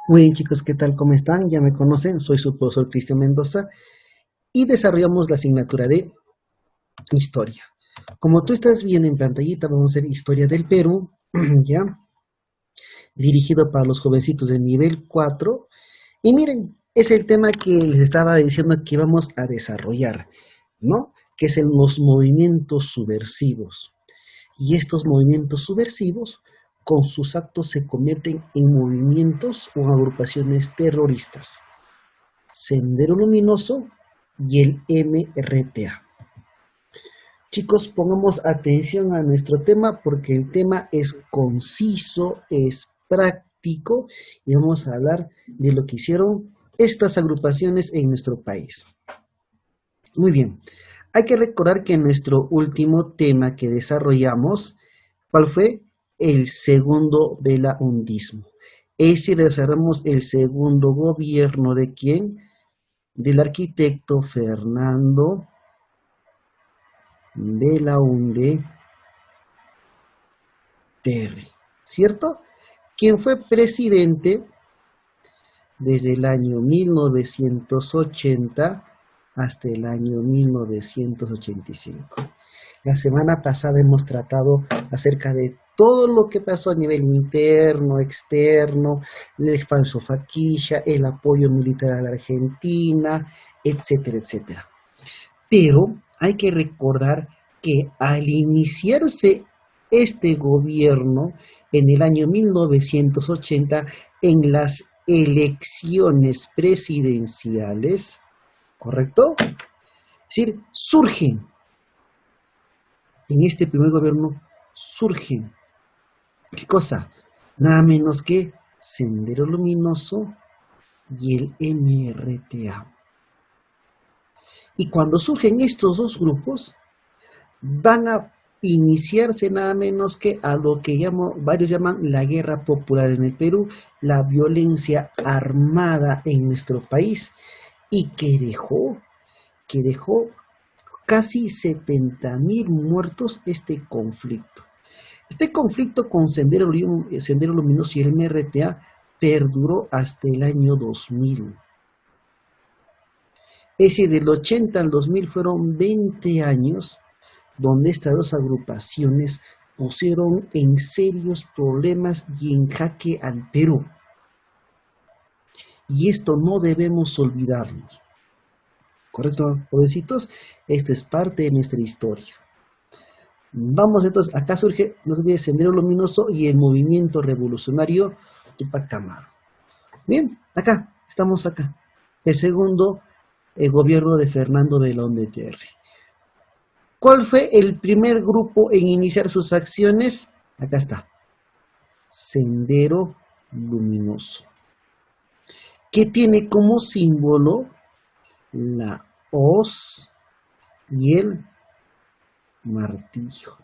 Muy bien, chicos, ¿qué tal? ¿Cómo están? Ya me conocen, soy su profesor Cristian Mendoza y desarrollamos la asignatura de Historia. Como tú estás viendo en pantallita, vamos a hacer Historia del Perú, ¿ya? Dirigido para los jovencitos de nivel 4. Y miren, es el tema que les estaba diciendo que vamos a desarrollar, ¿no? Que es los movimientos subversivos. Y estos movimientos subversivos, con sus actos, se convierten en movimientos o agrupaciones terroristas. Sendero Luminoso y el MRTA. Chicos, pongamos atención a nuestro tema porque el tema es conciso, es práctico y vamos a hablar de lo que hicieron estas agrupaciones en nuestro país. Muy bien, hay que recordar que nuestro último tema que desarrollamos, ¿cuál fue? El segundo velaundismo. Es decir, desarrollamos el segundo gobierno de quién? Del arquitecto Fernando Belaúnde Terry, ¿cierto? Quien fue presidente desde el año 1980 hasta el año 1985. La semana pasada hemos tratado acerca de todo lo que pasó a nivel interno, externo, el falsofaquilla, el apoyo militar a la Argentina, etcétera, etcétera. Pero hay que recordar que al iniciarse este gobierno en el año 1980, en las elecciones presidenciales, ¿correcto? Es decir, surgen, en este primer gobierno, surgen, ¿qué cosa? Nada menos que Sendero Luminoso y el MRTA. Y cuando surgen estos dos grupos, van a iniciarse nada menos que a lo que varios llaman la guerra popular en el Perú, la violencia armada en nuestro país y que dejó casi 70.000 muertos este conflicto. Este conflicto con Sendero Luminoso y el MRTA perduró hasta el año 2000. Es decir, del 80 al 2000 fueron 20 años donde estas dos agrupaciones pusieron en serios problemas y en jaque al Perú. Y esto no debemos olvidarnos. ¿Correcto, jovencitos? Esta es parte de nuestra historia. Vamos entonces, acá surge, no se olvide, Sendero Luminoso y el movimiento revolucionario Tupac Amaru. Bien, estamos acá. El segundo gobierno de Fernando Belaúnde Terry. ¿Cuál fue el primer grupo en iniciar sus acciones? Acá está. Sendero Luminoso, que tiene como símbolo la hoz y el martillo.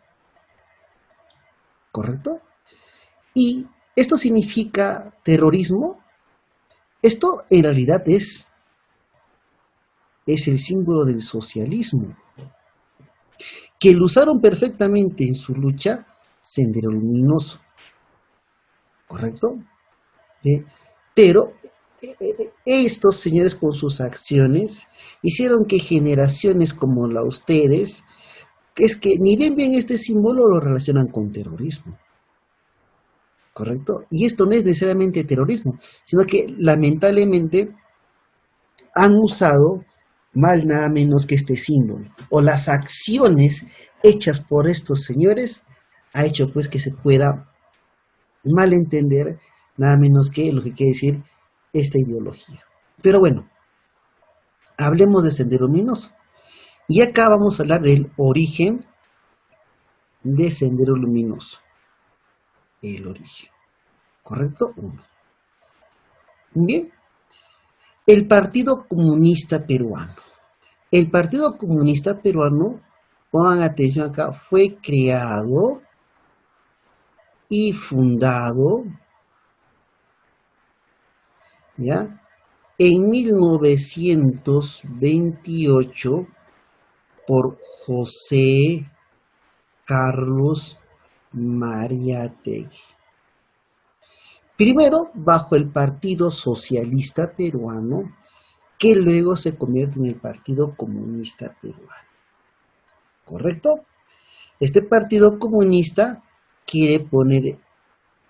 ¿Correcto? ¿Y esto significa terrorismo? Esto en realidad es el símbolo del socialismo, que lo usaron perfectamente en su lucha Sendero Luminoso. ¿Correcto? Pero estos señores con sus acciones hicieron que generaciones como la ustedes, que es que ni bien este símbolo lo relacionan con terrorismo. ¿Correcto? Y esto no es necesariamente terrorismo, sino que lamentablemente han usado mal nada menos que este símbolo. O las acciones hechas por estos señores ha hecho pues que se pueda malentender nada menos que lo que quiere decir esta ideología. Pero bueno, hablemos de Sendero Luminoso. Y acá vamos a hablar del origen de Sendero Luminoso. El origen. ¿Correcto? Uno. Bien. El Partido Comunista Peruano. El Partido Comunista Peruano, pongan atención acá, fue creado y fundado, ¿ya?, en 1928 por José Carlos Mariátegui. Primero bajo el Partido Socialista Peruano, que luego se convierte en el Partido Comunista Peruano. ¿Correcto? Este Partido Comunista quiere poner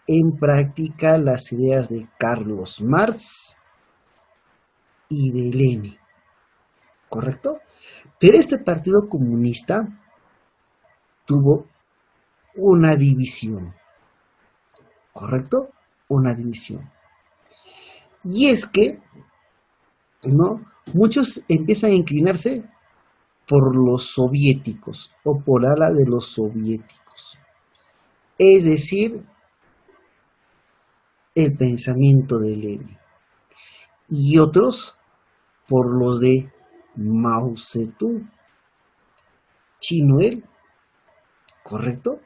en práctica las ideas de Carlos Marx y de Lenin. ¿Correcto? Pero este Partido Comunista tuvo una división. ¿Correcto? Una división. Y es que, ¿no?, muchos empiezan a inclinarse por los soviéticos o por ala de los soviéticos. Es decir, el pensamiento de Lenin. Y otros por los de Mao Zedong. Chino él. ¿Correcto?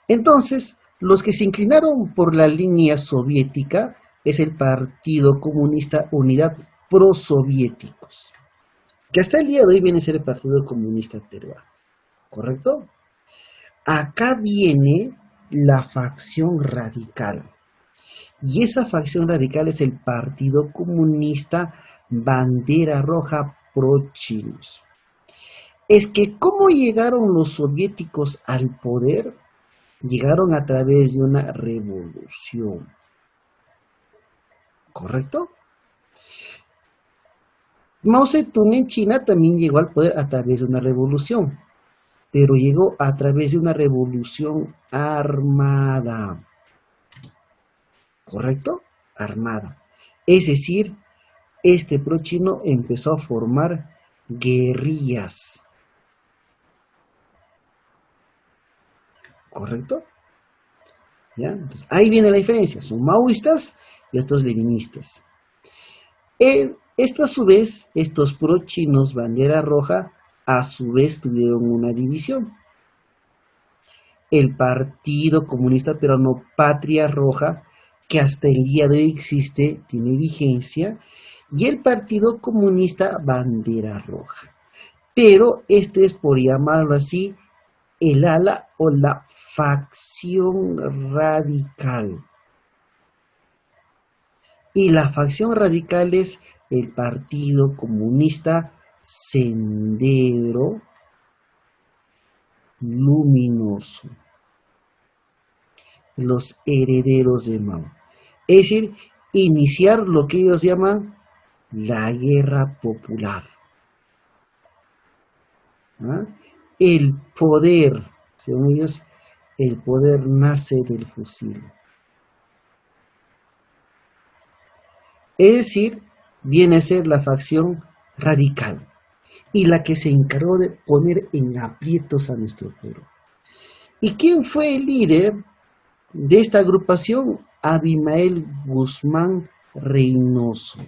Entonces, los que se inclinaron por la línea soviética es el Partido Comunista Unidad Prosoviéticos, que hasta el día de hoy viene a ser el Partido Comunista Peruano. ¿Correcto? Acá viene la facción radical. Y esa facción radical es el Partido Comunista Bandera Roja Pro Chinos. Es que ¿cómo llegaron los soviéticos al poder? Llegaron a través de una revolución. ¿Correcto? Mao Zedong en China también llegó al poder a través de una revolución, pero llegó a través de una revolución armada. ¿Correcto? Armada. Es decir, este pro-chino empezó a formar guerrillas. ¿Correcto? ¿Ya? Entonces, ahí viene la diferencia. Son maoístas y estos leninistas. Esto a su vez, estos pro-chinos bandera roja, a su vez tuvieron una división. El Partido Comunista Peruano Patria Roja, que hasta el día de hoy existe, tiene vigencia, y el Partido Comunista Bandera Roja. Pero este es, por llamarlo así, el ala o la facción radical. Y la facción radical es el Partido Comunista Sendero Luminoso. Los herederos de Mao. Es decir, iniciar lo que ellos llaman la guerra popular. ¿Ah? El poder, según ellos, el poder nace del fusil. Es decir, viene a ser la facción radical y la que se encargó de poner en aprietos a nuestro pueblo. ¿Y quién fue el líder de esta agrupación? Abimael Guzmán Reynoso.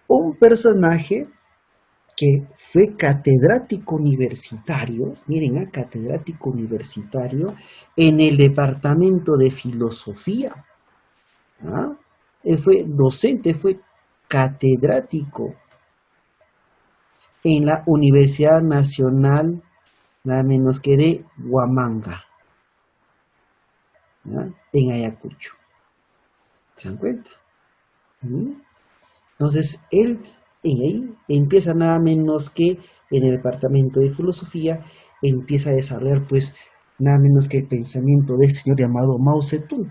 Un personaje que fue catedrático universitario, miren, catedrático universitario en el departamento de filosofía. ¿Ah? Él fue docente, fue catedrático en la Universidad Nacional, nada menos que de Huamanga, ¿ya?, en Ayacucho. ¿Se dan cuenta? Entonces, él ahí empieza nada menos que en el departamento de filosofía, empieza a desarrollar pues nada menos que el pensamiento de este señor llamado Mao Zedong.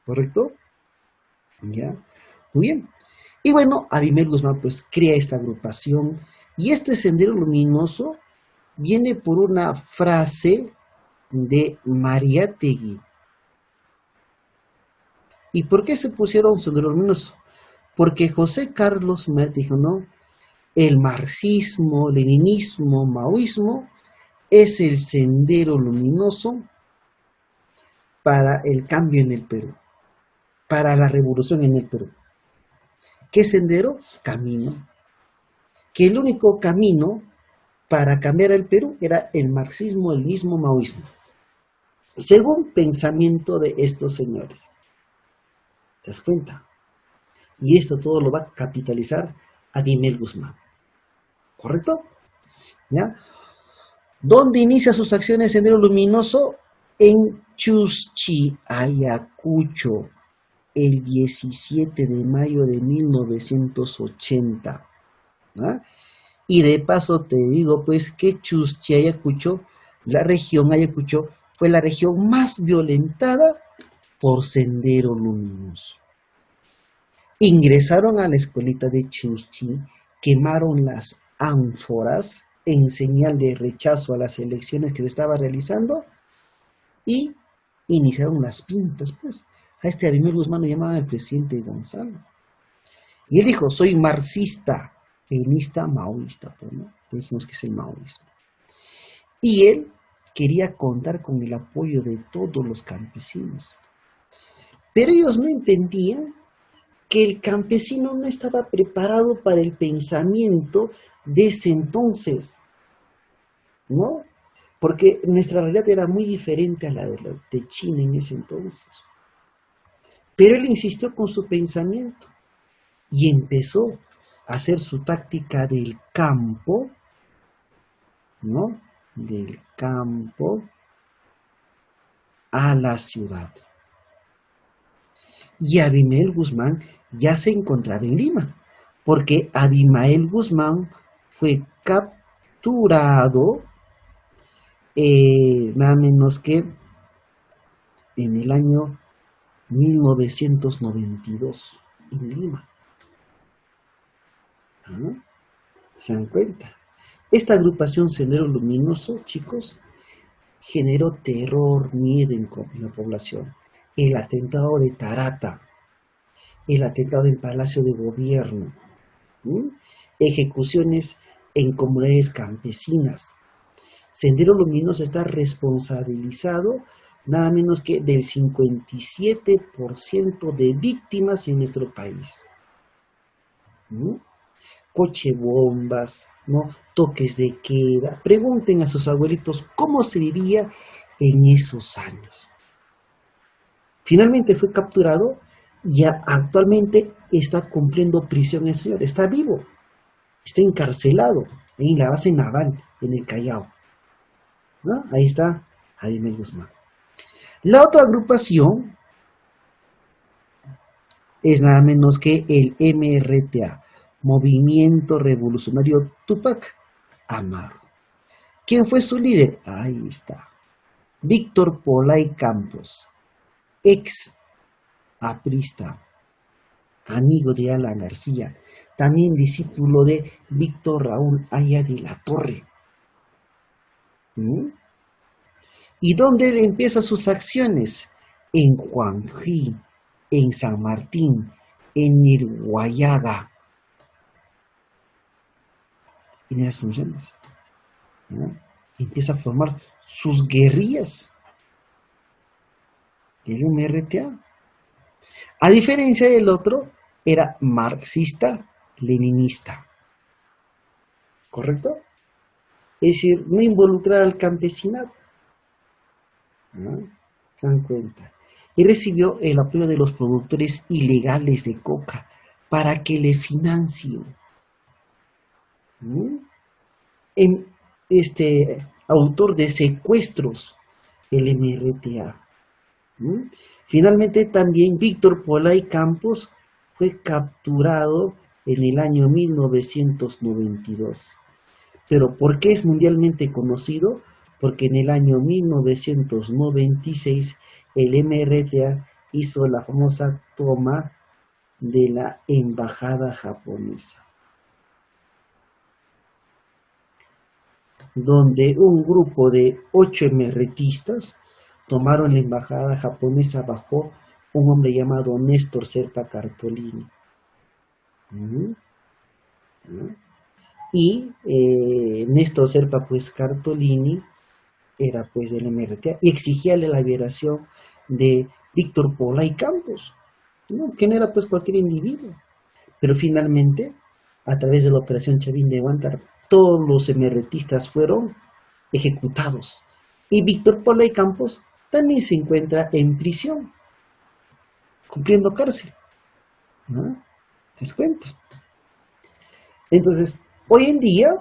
¿Correcto? ¿Ya? Muy bien. Y bueno, Abimael Guzmán pues crea esta agrupación y este sendero luminoso viene por una frase de Mariátegui. ¿Y por qué se pusieron sendero luminoso? Porque José Carlos Mariátegui dijo, no, el marxismo, leninismo, maoísmo es el sendero luminoso para el cambio en el Perú, para la revolución en el Perú. ¿Qué sendero? Camino. Que el único camino para cambiar el Perú era el marxismo, el leninismo, maoísmo. Según pensamiento de estos señores. ¿Te das cuenta? Y esto todo lo va a capitalizar Abimael Guzmán. ¿Correcto? ¿Ya? ¿Dónde inicia sus acciones Sendero Luminoso? En Chuschi, Ayacucho, el 17 de mayo de 1980. ¿Ah? Y de paso te digo pues que Chuschi, Ayacucho, la región Ayacucho, fue la región más violentada por Sendero Luminoso. Ingresaron a la escuelita de Chuschi, quemaron las ánforas en señal de rechazo a las elecciones que se estaban realizando y iniciaron las pintas, pues. A este Abimel Guzmán lo llamaban el presidente Gonzalo. Y él dijo, soy marxista, leninista, maoísta, pues, ¿no? Le dijimos que es el maoísmo. Y él quería contar con el apoyo de todos los campesinos. Pero ellos no entendían que el campesino no estaba preparado para el pensamiento de ese entonces, ¿no? Porque nuestra realidad era muy diferente a la de China en ese entonces. Pero él insistió con su pensamiento y empezó a hacer su táctica del campo, ¿no? Del campo a la ciudad. Y Abimael Guzmán ya se encontraba en Lima, porque Abimael Guzmán fue capturado nada menos que en el año 1992 en Lima. ¿Ah? ¿Se dan cuenta? Esta agrupación Sendero Luminoso, chicos, generó terror, miedo en la población. El atentado de Tarata, el atentado en Palacio de Gobierno, ejecuciones en comunidades campesinas. Sendero Luminoso está responsabilizado nada menos que del 57% de víctimas en nuestro país. Coche bombas, ¿no? Toques de queda. Pregunten a sus abuelitos cómo se vivía en esos años. Finalmente fue capturado y actualmente está cumpliendo prisión el señor. Está vivo, está encarcelado en la base naval en el Callao, ¿no? Ahí está Abimael Guzmán. La otra agrupación es nada menos que el MRTA, Movimiento Revolucionario Tupac Amaru. ¿Quién fue su líder? Ahí está. Víctor Polay Campos, ex aprista, amigo de Alan García, también discípulo de Víctor Raúl Haya de la Torre. ¿Y dónde él empieza sus acciones? En Juanjí, en San Martín, en el Guayaga. En esas funciones, ¿no? Empieza a formar sus guerrillas. El MRTA. A diferencia del otro, era marxista-leninista. ¿Correcto? Es decir, no involucrar al campesinado. ¿No? ¿Se dan cuenta? Y recibió el apoyo de los productores ilegales de coca para que le financien. Autor de secuestros, el MRTA. Finalmente también Víctor Polay Campos fue capturado en el año 1992. Pero ¿por qué es mundialmente conocido? Porque en el año 1996 el MRTA hizo la famosa toma de la embajada japonesa, donde un grupo de 8 MRTistas tomaron la embajada japonesa bajo un hombre llamado Néstor Serpa Cartolini. Y Néstor Serpa pues Cartolini era pues del MRTA y exigía la liberación de Víctor Polay Campos, ¿no? Que no era pues cualquier individuo. Pero finalmente, a través de la operación Chavín de Huántar, todos los MRTistas fueron ejecutados. Y Víctor Polay Campos también se encuentra en prisión, cumpliendo cárcel. ¿No? ¿Te das cuenta? Entonces, hoy en día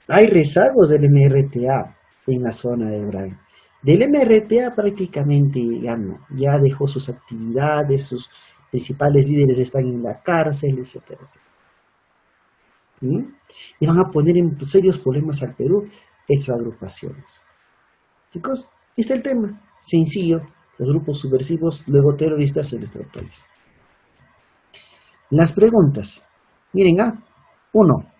hay rezagos del MRTA en la zona de Brain. Del MRTA prácticamente ya no, ya dejó sus actividades, sus principales líderes están en la cárcel, etcétera, etcétera. ¿Sí? Y van a poner en serios problemas al Perú estas agrupaciones. Chicos, este es el tema. Sencillo, los grupos subversivos, luego terroristas en nuestro país. Las preguntas. Miren, uno.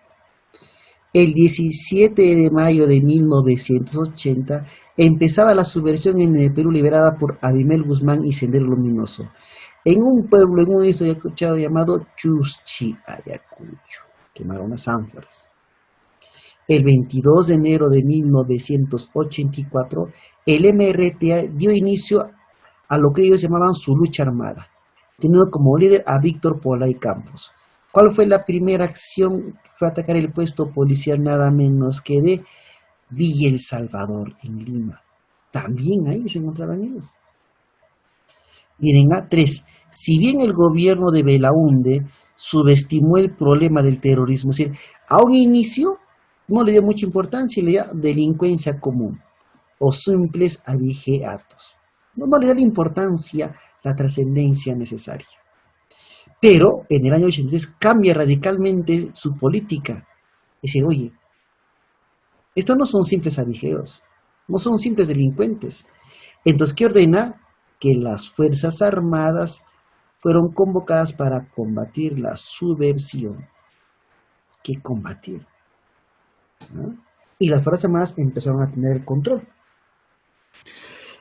El 17 de mayo de 1980 empezaba la subversión en el Perú liberada por Abimel Guzmán y Sendero Luminoso, en un pueblo, en un estado llamado Chuschi, Ayacucho. Quemaron las ánforas. El 22 de enero de 1984, el MRTA dio inicio a lo que ellos llamaban su lucha armada, teniendo como líder a Víctor Polay Campos. ¿Cuál fue la primera acción? Fue atacar el puesto policial nada menos que de Villa El Salvador, en Lima. También ahí se encontraban ellos. Miren, A3, si bien el gobierno de Belaúnde subestimó el problema del terrorismo, es decir, a un inicio no le dio mucha importancia y le dio delincuencia común o simples abigeatos. No le da la importancia, la trascendencia necesaria. Pero en el año 83 cambia radicalmente su política. Es decir, oye, estos no son simples abigeos, no son simples delincuentes. Entonces, ¿qué ordena? Que las Fuerzas Armadas fueron convocadas para combatir la subversión. ¿Qué combatir? ¿No? Y las Fuerzas Armadas empezaron a tener el control.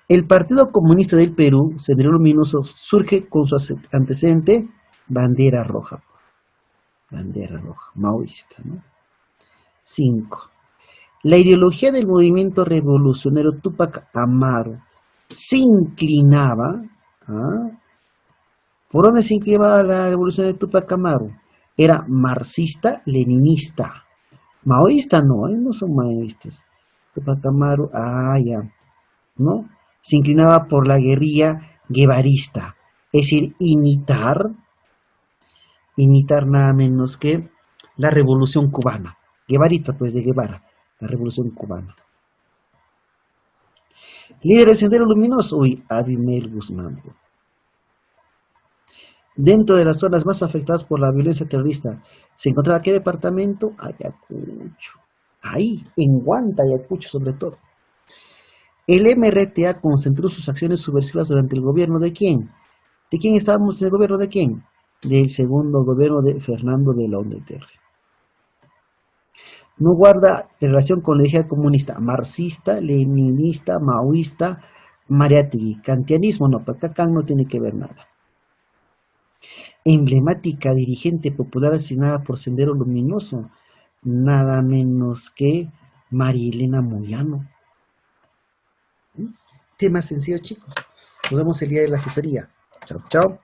El Partido Comunista del Perú, Sendero Luminoso, surge con su antecedente bandera roja, maoísta, ¿no? 5. La ideología del movimiento revolucionario Túpac Amaru se inclinaba, ¿por dónde se inclinaba la revolución de Túpac Amaru? Era marxista-leninista, maoísta no son maoístas. Túpac Amaru, ya, ¿no? Se inclinaba por la guerrilla guevarista, es decir, imitar nada menos que la revolución cubana. Guevarita, pues de Guevara, la revolución cubana. Líder del Sendero Luminoso, Abimel Guzmán. Dentro de las zonas más afectadas por la violencia terrorista, ¿se encontraba qué departamento? Ayacucho. Ahí, en Huanta, Ayacucho sobre todo. El MRTA concentró sus acciones subversivas durante el gobierno ¿de quién? ¿De quién estábamos en el gobierno de quién? Del segundo gobierno de Fernando Belaúnde Terry. No guarda relación con la ideología comunista, marxista, leninista, maoísta, Mariátegui, kantianismo, no, para acá no tiene que ver nada. Emblemática dirigente popular asesinada por Sendero Luminoso, nada menos que María Elena Moyano. Tema sencillo, chicos. Nos vemos el día de la asesoría. Chao, chao.